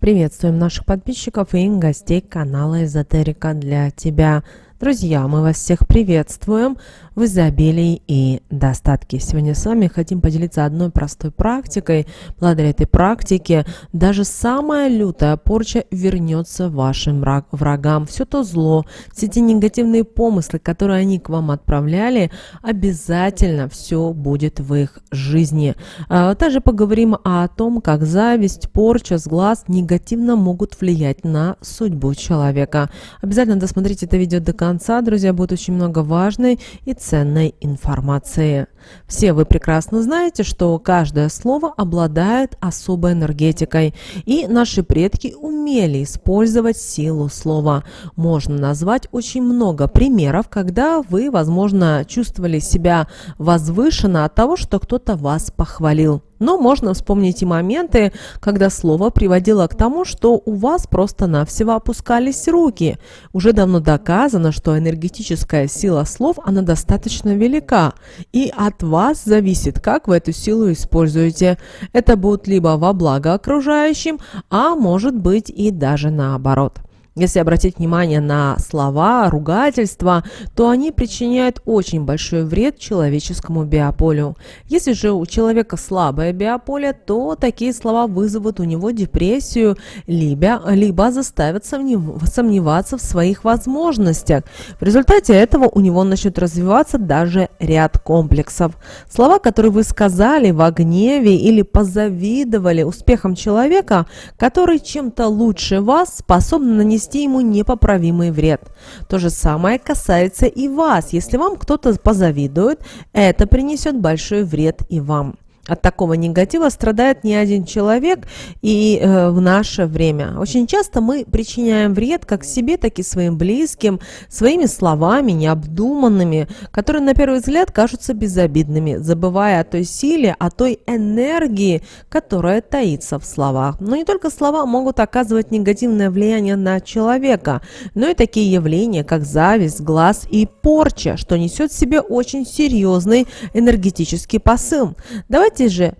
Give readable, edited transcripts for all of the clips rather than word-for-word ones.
Приветствуем наших подписчиков и гостей канала Эзотерика для тебя. Друзья, мы вас всех приветствуем в изобилии и достатке. Сегодня с вами хотим поделиться одной простой практикой. Благодаря этой практике даже самая лютая порча вернется вашим врагам. Все то зло, все те негативные помыслы, которые они к вам отправляли, обязательно все будет в их жизни. Также поговорим о том, как зависть, порча, сглаз негативно могут влиять на судьбу человека. Обязательно досмотрите это видео до конца, друзья, будет очень много важной и ценной информации. Все вы прекрасно знаете, что каждое слово обладает особой энергетикой, и наши предки умели использовать силу слова. Можно назвать очень много примеров, когда вы, возможно, чувствовали себя возвышенно от того, что кто-то вас похвалил. Но можно вспомнить и моменты, когда слово приводило к тому, что у вас просто-навсего опускались руки. Уже давно доказано, что энергетическая сила слов, она достаточно велика. И от вас зависит, как вы эту силу используете. Это будет либо во благо окружающим, а может быть и даже наоборот. Если обратить внимание на слова, ругательства, то они причиняют очень большой вред человеческому биополю. Если же у человека слабое биополе, то такие слова вызовут у него депрессию, либо заставят сомневаться в своих возможностях. В результате этого у него начнет развиваться даже ряд комплексов. Слова, которые вы сказали во гневе или позавидовали успехам человека, который чем-то лучше вас, способны нанести ему непоправимый вред. То же самое касается и вас. Если вам кто-то позавидует, это принесет большой вред и вам. От такого негатива страдает не один человек и в наше время. Очень часто мы причиняем вред как себе, так и своим близким, своими словами, необдуманными, которые на первый взгляд кажутся безобидными, забывая о той силе, о той энергии, которая таится в словах. Но не только слова могут оказывать негативное влияние на человека, но и такие явления, как зависть, глаз и порча, что несет в себе очень серьезный энергетический посыл. Давайте же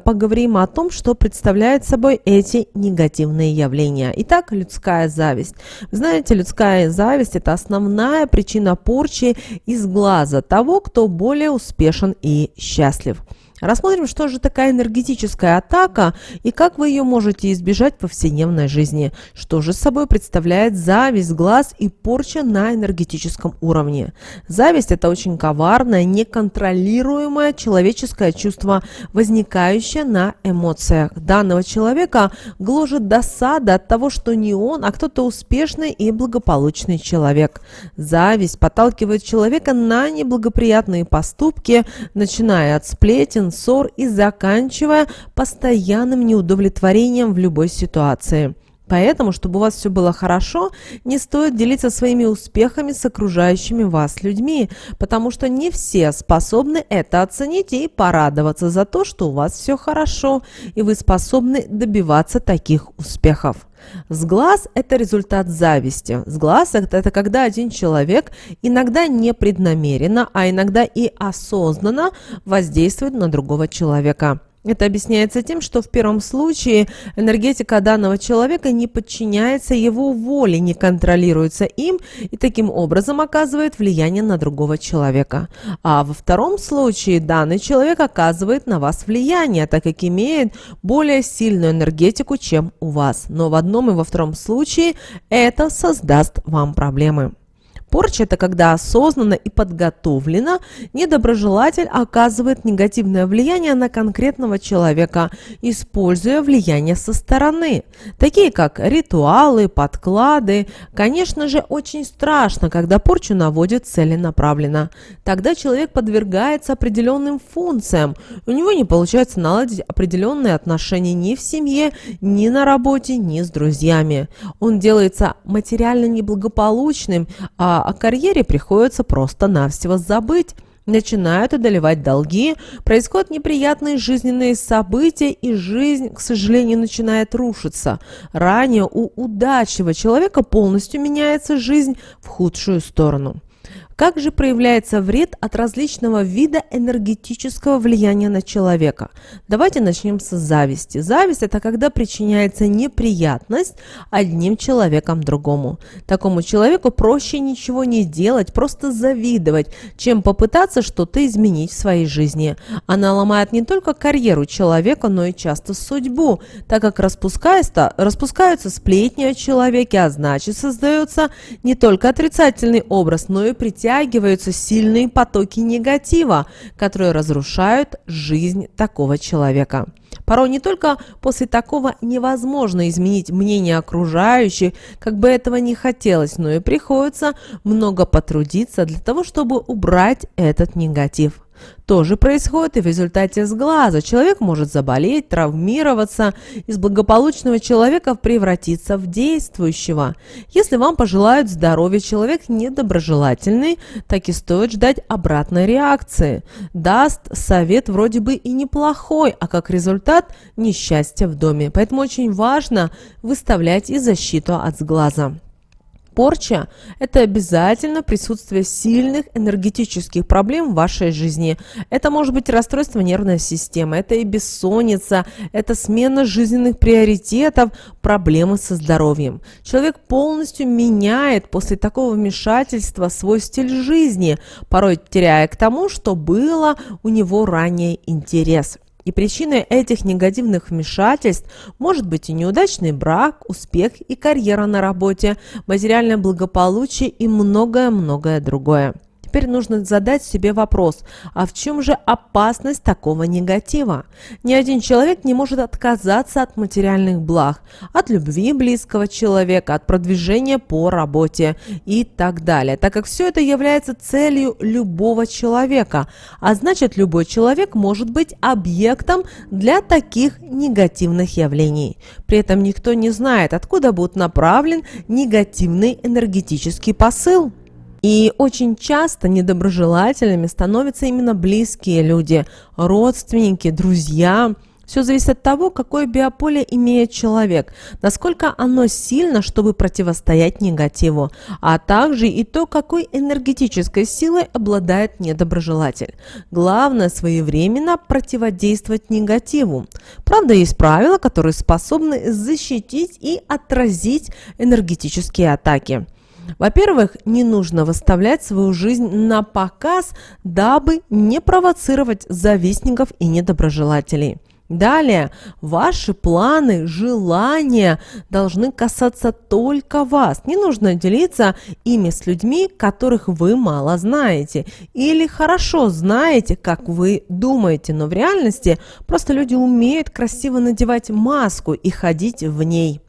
поговорим о том, что представляют собой эти негативные явления. Итак, людская зависть. Вы знаете, людская зависть – это основная причина порчи из глаза того, кто более успешен и счастлив. Рассмотрим, что же такая энергетическая атака и как вы ее можете избежать в повседневной жизни. Что же собой представляет зависть, глаз и порча на энергетическом уровне. Зависть – это очень коварное, неконтролируемое человеческое чувство, возникающее на эмоциях. Данного человека гложет досада от того, что не он, а кто-то успешный и благополучный человек. Зависть подталкивает человека на неблагоприятные поступки, начиная от сплетен, ссор и заканчивая постоянным неудовлетворением в любой ситуации. Поэтому, чтобы у вас все было хорошо, не стоит делиться своими успехами с окружающими вас людьми, потому что не все способны это оценить и порадоваться за то, что у вас все хорошо, и вы способны добиваться таких успехов. Сглаз – это результат зависти. Сглаз – это когда один человек иногда непреднамеренно, а иногда и осознанно воздействует на другого человека. Это объясняется тем, что в первом случае энергетика данного человека не подчиняется его воле, не контролируется им и таким образом оказывает влияние на другого человека. А во втором случае данный человек оказывает на вас влияние, так как имеет более сильную энергетику, чем у вас. Но в одном и во втором случае это создаст вам проблемы. Порча – это когда осознанно и подготовленно недоброжелатель оказывает негативное влияние на конкретного человека, используя влияние со стороны, такие как ритуалы, подклады. Конечно же, очень страшно, когда порчу наводят целенаправленно. Тогда человек подвергается определенным функциям. У него не получается наладить определенные отношения ни в семье, ни на работе, ни с друзьями. Он делается материально неблагополучным, о карьере приходится просто-навсего забыть. Начинают одолевать долги, происходят неприятные жизненные события, и жизнь, к сожалению, начинает рушиться. Ранее у удачливого человека полностью меняется жизнь в худшую сторону. Как же проявляется вред от различного вида энергетического влияния на человека? Давайте начнем с зависти. Зависть – это когда причиняется неприятность одним человеком другому. Такому человеку проще ничего не делать, просто завидовать, чем попытаться что-то изменить в своей жизни. Она ломает не только карьеру человека, но и часто судьбу, так как распускаются сплетни о человеке, а значит создается не только отрицательный образ, но и притягиваются сильные потоки негатива, которые разрушают жизнь такого человека. Порой не только после такого невозможно изменить мнение окружающих, как бы этого ни хотелось, но и приходится много потрудиться для того, чтобы убрать этот негатив. То же происходит и в результате сглаза. Человек может заболеть, травмироваться, из благополучного человека превратиться в действующего. Если вам пожелают здоровья, человек недоброжелательный, так и стоит ждать обратной реакции. Даст совет вроде бы и неплохой, а как результат – несчастье в доме. Поэтому очень важно выставлять и защиту от сглаза. Порча – это обязательно присутствие сильных энергетических проблем в вашей жизни. Это может быть расстройство нервной системы, это и бессонница, это смена жизненных приоритетов, проблемы со здоровьем. Человек полностью меняет после такого вмешательства свой стиль жизни, порой теряя к тому, что было у него ранее интерес. И причиной этих негативных вмешательств может быть и неудачный брак, успех и карьера на работе, материальное благополучие и многое-многое другое. Теперь нужно задать себе вопрос, а в чем же опасность такого негатива? Ни один человек не может отказаться от материальных благ, от любви близкого человека, от продвижения по работе и так далее, так как все это является целью любого человека, а значит, любой человек может быть объектом для таких негативных явлений. При этом никто не знает, откуда будет направлен негативный энергетический посыл. И очень часто недоброжелателями становятся именно близкие люди, родственники, друзья. Все зависит от того, какое биополе имеет человек, насколько оно сильно, чтобы противостоять негативу, а также и то, какой энергетической силой обладает недоброжелатель. Главное своевременно противодействовать негативу. Правда, есть правила, которые способны защитить и отразить энергетические атаки. Во-первых, не нужно выставлять свою жизнь на показ, дабы не провоцировать завистников и недоброжелателей. Далее, ваши планы, желания должны касаться только вас. Не нужно делиться ими с людьми, которых вы мало знаете или хорошо знаете, как вы думаете, но в реальности просто люди умеют красиво надевать маску и ходить в ней.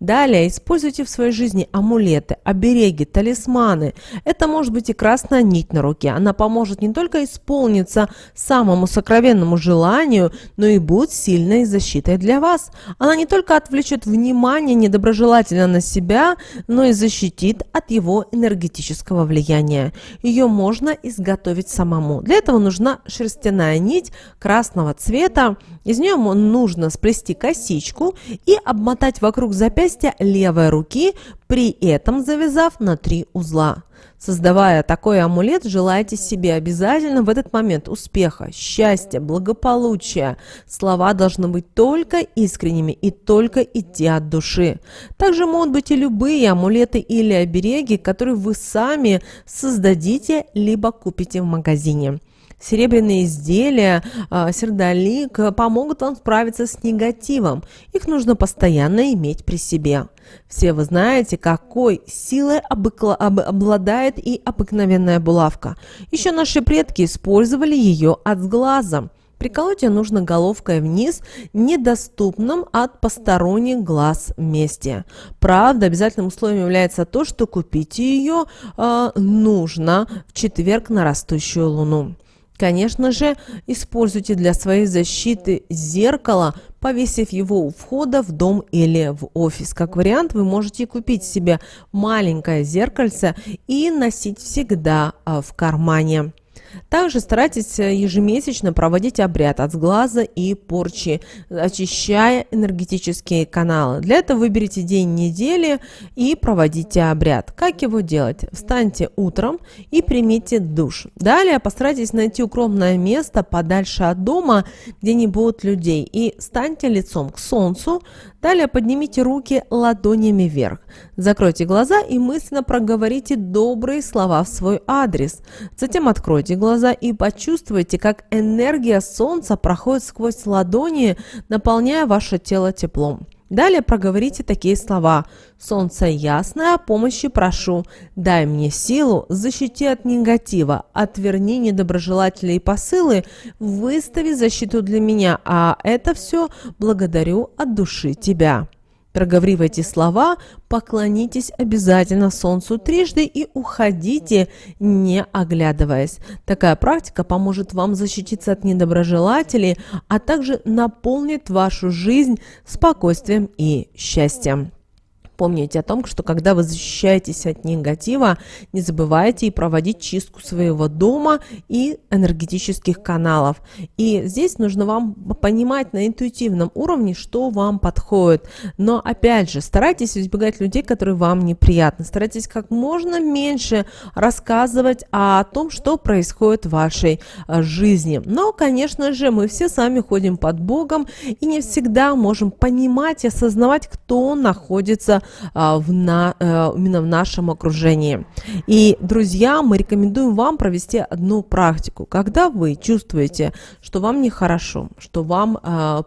Далее, используйте в своей жизни амулеты, обереги, талисманы. Это может быть и красная нить на руке. Она поможет не только исполниться самому сокровенному желанию, но и будет сильной защитой для вас. Она не только отвлечет внимание недоброжелателя на себя, но и защитит от его энергетического влияния. Ее можно изготовить самому. Для этого нужна шерстяная нить красного цвета. Из нее нужно сплести косичку и обмотать вокруг запястья левой руки, при этом завязав на 3 узла. Создавая такой амулет, желайте себе обязательно в этот момент успеха, счастья, благополучия. Слова должны быть только искренними и только идти от души. Также могут быть и любые амулеты или обереги, которые вы сами создадите либо купите в магазине. Серебряные изделия, сердолик помогут вам справиться с негативом. Их нужно постоянно иметь при себе. Все вы знаете, какой силой обладает и обыкновенная булавка. Еще наши предки использовали ее от сглаза. Приколоть ее нужно головкой вниз, недоступном от посторонних глаз месте. Правда, обязательным условием является то, что купить ее нужно в четверг на растущую луну. Конечно же, используйте для своей защиты зеркало, повесив его у входа в дом или в офис. Как вариант, вы можете купить себе маленькое зеркальце и носить всегда в кармане. Также старайтесь ежемесячно проводить обряд от сглаза и порчи, очищая энергетические каналы. Для этого выберите день недели и проводите обряд. Как его делать? Встаньте утром и примите душ. Далее постарайтесь найти укромное место подальше от дома, где не будет людей, и станьте лицом к солнцу. Далее поднимите руки ладонями вверх. Закройте глаза и мысленно проговорите добрые слова в свой адрес. Затем откройте глаза и почувствуйте, как энергия солнца проходит сквозь ладони, наполняя ваше тело теплом. Далее проговорите такие слова: «Солнце ясное, о помощи прошу, дай мне силу, защити от негатива, отверни недоброжелательные посылы, выстави защиту для меня, а это все благодарю от души тебя». Проговорив эти слова, поклонитесь обязательно солнцу трижды и уходите, не оглядываясь. Такая практика поможет вам защититься от недоброжелателей, а также наполнит вашу жизнь спокойствием и счастьем. Помните о том, что когда вы защищаетесь от негатива, не забывайте и проводить чистку своего дома и энергетических каналов. И здесь нужно вам понимать на интуитивном уровне, что вам подходит. Но опять же, старайтесь избегать людей, которые вам неприятны. Старайтесь как можно меньше рассказывать о том, что происходит в вашей жизни. Но, конечно же, мы все сами ходим под Богом и не всегда можем понимать и осознавать, кто находится именно в нашем окружении. И, друзья, мы рекомендуем вам провести одну практику. Когда вы чувствуете, что вам нехорошо, что вам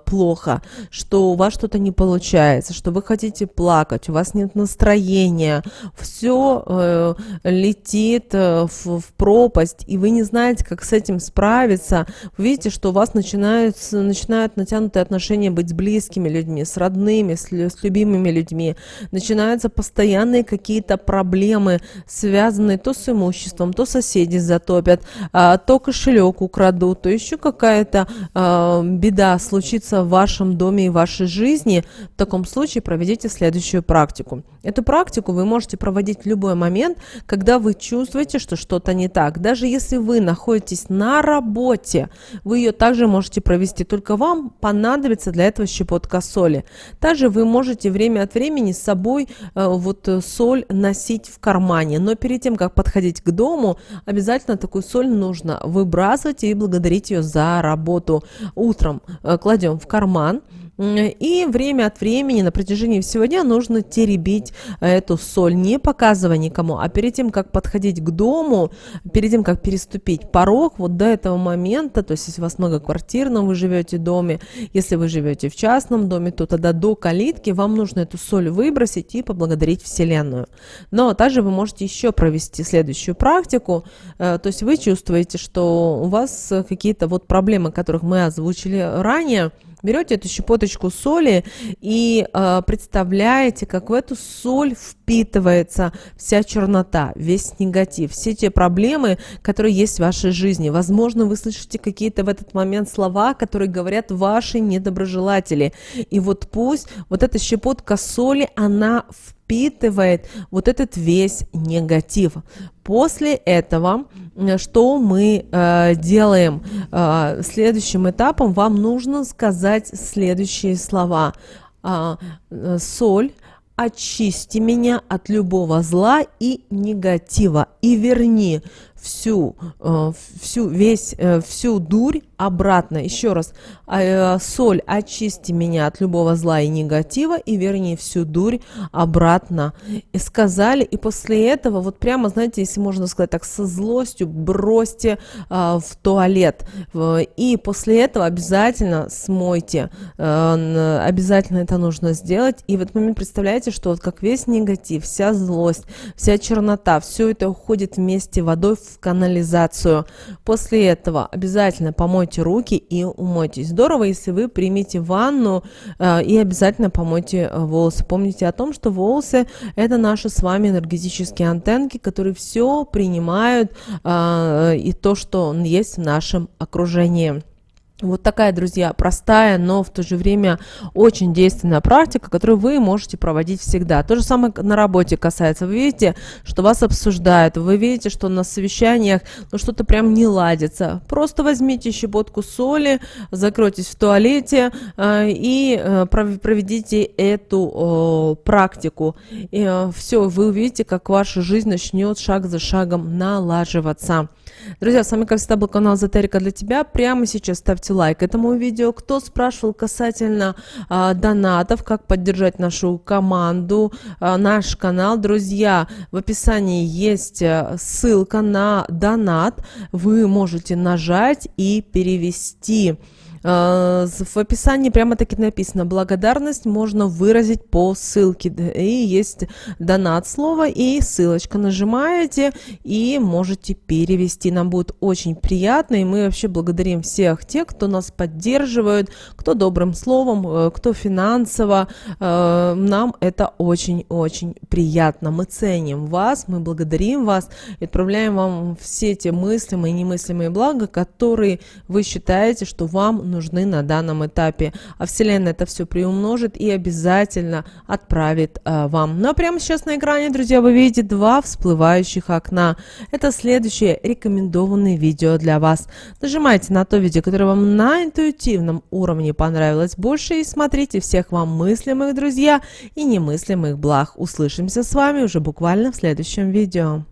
плохо, что у вас что-то не получается, что вы хотите плакать, у вас нет настроения, все летит в пропасть, и вы не знаете, как с этим справиться, вы видите, что у вас начинают натянутые отношения быть с близкими людьми, с родными, с любимыми людьми, начинаются постоянные какие-то проблемы, связанные то с имуществом, то соседи затопят, то кошелек украдут, то еще какая-то беда случится в вашем доме и в вашей жизни. В таком случае проведите следующую практику. Эту практику вы можете проводить в любой момент, когда вы чувствуете, что что-то не так. Даже если вы находитесь на работе, вы ее также можете провести, только вам понадобится для этого щепотка соли. Также вы можете время от времени с собой соль носить в кармане, но перед тем, как подходить к дому, обязательно такую соль нужно выбрасывать и благодарить ее за работу. Утром кладем в карман, и время от времени на протяжении всего дня нужно теребить эту соль, не показывая никому, а перед тем, как подходить к дому, перед тем, как переступить порог, вот до этого момента, то есть если у вас многоквартирном, вы живете в доме, если вы живете в частном доме, то тогда до калитки вам нужно эту соль выбросить и поблагодарить Вселенную. Но также вы можете еще провести следующую практику, то есть вы чувствуете, что у вас какие-то вот проблемы, которых мы озвучили ранее. Берете эту щепоточку соли и представляете, как в эту соль впитывается вся чернота, весь негатив, все те проблемы, которые есть в вашей жизни. Возможно, вы слышите какие-то в этот момент слова, которые говорят ваши недоброжелатели. И вот пусть вот эта щепотка соли, она впитывает вот этот весь негатив. После этого, что мы делаем? Следующим этапом вам нужно сказать следующие слова. Соль, очисти меня от любого зла и негатива и верни всю дурь обратно. Еще раз. Соль, очисти меня от любого зла и негатива и верни всю дурь обратно. И сказали, и после этого, вот прямо, знаете, если можно сказать так, со злостью бросьте в туалет. И после этого обязательно смойте. Обязательно это нужно сделать. И в этот момент представляете, что вот как весь негатив, вся злость, вся чернота, все это уходит вместе водой в канализацию. После этого обязательно помойте руки и умойтесь. Здорово, если вы примете ванну и обязательно помойте волосы. Помните о том, что волосы — это наши с вами энергетические антенки, которые все принимают и то, что есть в нашем окружении. Вот такая, друзья, простая, но в то же время очень действенная практика, которую вы можете проводить всегда. То же самое на работе касается. Вы видите, что вас обсуждают, вы видите, что на совещаниях что-то прям не ладится. Просто возьмите щепотку соли, закройтесь в туалете и проведите эту практику. И все, вы увидите, как ваша жизнь начнет шаг за шагом налаживаться. Друзья, с вами, как всегда, был канал Эзотерика для тебя. Прямо сейчас ставьте лайк этому видео. Кто спрашивал касательно донатов, как поддержать нашу команду, наш канал, друзья, в описании есть ссылка на донат. Вы можете нажать и перевести. В описании прямо-таки написано: благодарность можно выразить по ссылке. И есть донат слово и ссылочка. Нажимаете и можете перевести. Нам будет очень приятно. И мы вообще благодарим всех тех, кто нас поддерживает, кто добрым словом, кто финансово. Нам это очень-очень приятно. Мы ценим вас, мы благодарим вас и отправляем вам все те мыслимые и немыслимые блага, которые вы считаете, что вам нужны на данном этапе. А Вселенная это все приумножит и обязательно отправит вам. Ну а прямо сейчас на экране, друзья, вы видите 2 всплывающих окна. Это следующее рекомендованное видео для вас. Нажимайте на то видео, которое вам на интуитивном уровне понравилось больше, и смотрите. Всех вам мыслимых, друзья, и немыслимых благ. Услышимся с вами уже буквально в следующем видео.